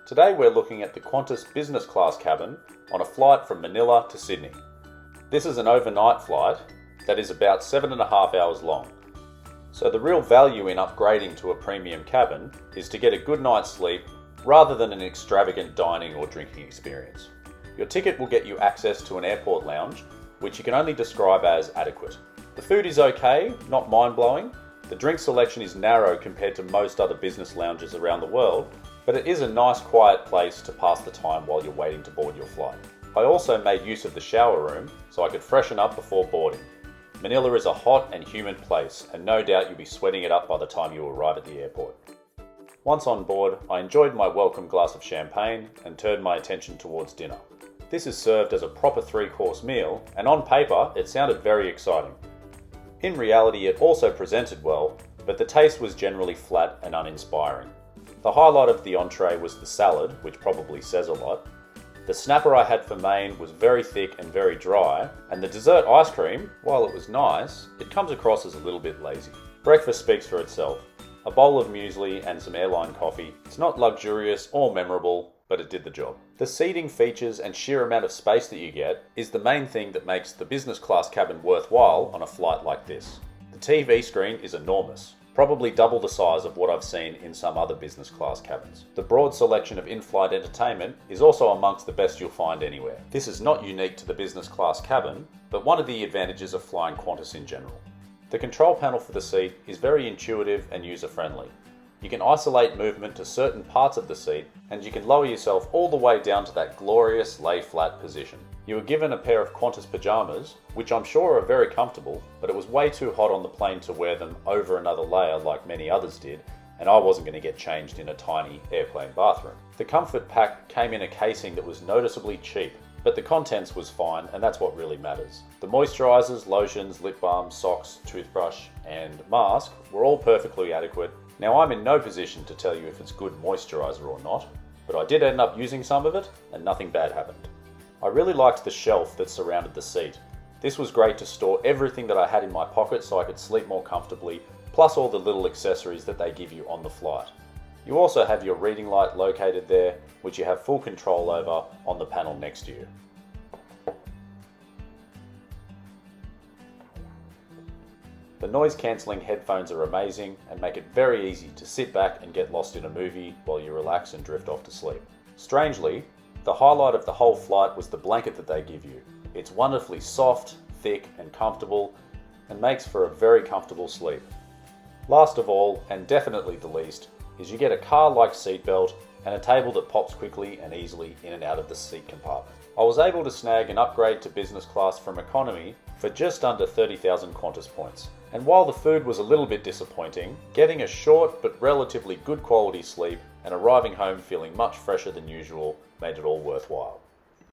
Today we're looking at the Qantas business class cabin on a flight from Manila to Sydney. This is an overnight flight that is about 7.5 hours long. So the real value in upgrading to a premium cabin is to get a good night's sleep rather than an extravagant dining or drinking experience. Your ticket will get you access to an airport lounge, which you can only describe as adequate. The food is okay, not mind-blowing. The drink selection is narrow compared to most other business lounges around the world, but it is a nice quiet place to pass the time while you're waiting to board your flight. I also made use of the shower room so I could freshen up before boarding. Manila is a hot and humid place, and no doubt you'll be sweating it up by the time you arrive at the airport. Once on board, I enjoyed my welcome glass of champagne and turned my attention towards dinner. This is served as a proper 3-course meal, and on paper it sounded very exciting. In reality it also presented well, but the taste was generally flat and uninspiring. The highlight of the entree was the salad, which probably says a lot. The snapper I had for main was very thick and very dry, and the dessert ice cream, while it was nice, it comes across as a little bit lazy. Breakfast speaks for itself. A bowl of muesli and some airline coffee. It's not luxurious or memorable, but it did the job. The seating features and sheer amount of space that you get is the main thing that makes the business class cabin worthwhile on a flight like this. The TV screen is enormous, probably double the size of what I've seen in some other business class cabins. The broad selection of in-flight entertainment is also amongst the best you'll find anywhere. This is not unique to the business class cabin, but one of the advantages of flying Qantas in general. The control panel for the seat is very intuitive and user-friendly. You can isolate movement to certain parts of the seat, and you can lower yourself all the way down to that glorious lay-flat position. You were given a pair of Qantas pyjamas, which I'm sure are very comfortable, but it was way too hot on the plane to wear them over another layer like many others did, and I wasn't going to get changed in a tiny airplane bathroom. The comfort pack came in a casing that was noticeably cheap, but the contents was fine, and that's what really matters. The moisturizers, lotions, lip balm, socks, toothbrush, and mask were all perfectly adequate. Now I'm in no position to tell you if it's good moisturizer or not, but I did end up using some of it, and nothing bad happened. I really liked the shelf that surrounded the seat. This was great to store everything that I had in my pocket so I could sleep more comfortably, plus all the little accessories that they give you on the flight. You also have your reading light located there, which you have full control over on the panel next to you. The noise-cancelling headphones are amazing and make it very easy to sit back and get lost in a movie while you relax and drift off to sleep. Strangely, the highlight of the whole flight was the blanket that they give you. It's wonderfully soft, thick and comfortable, and makes for a very comfortable sleep. Last of all, and definitely the least, is you get a car-like seatbelt and a table that pops quickly and easily in and out of the seat compartment. I was able to snag an upgrade to business class from economy for just under 30,000 Qantas points. And while the food was a little bit disappointing, getting a short but relatively good quality sleep and arriving home feeling much fresher than usual made it all worthwhile.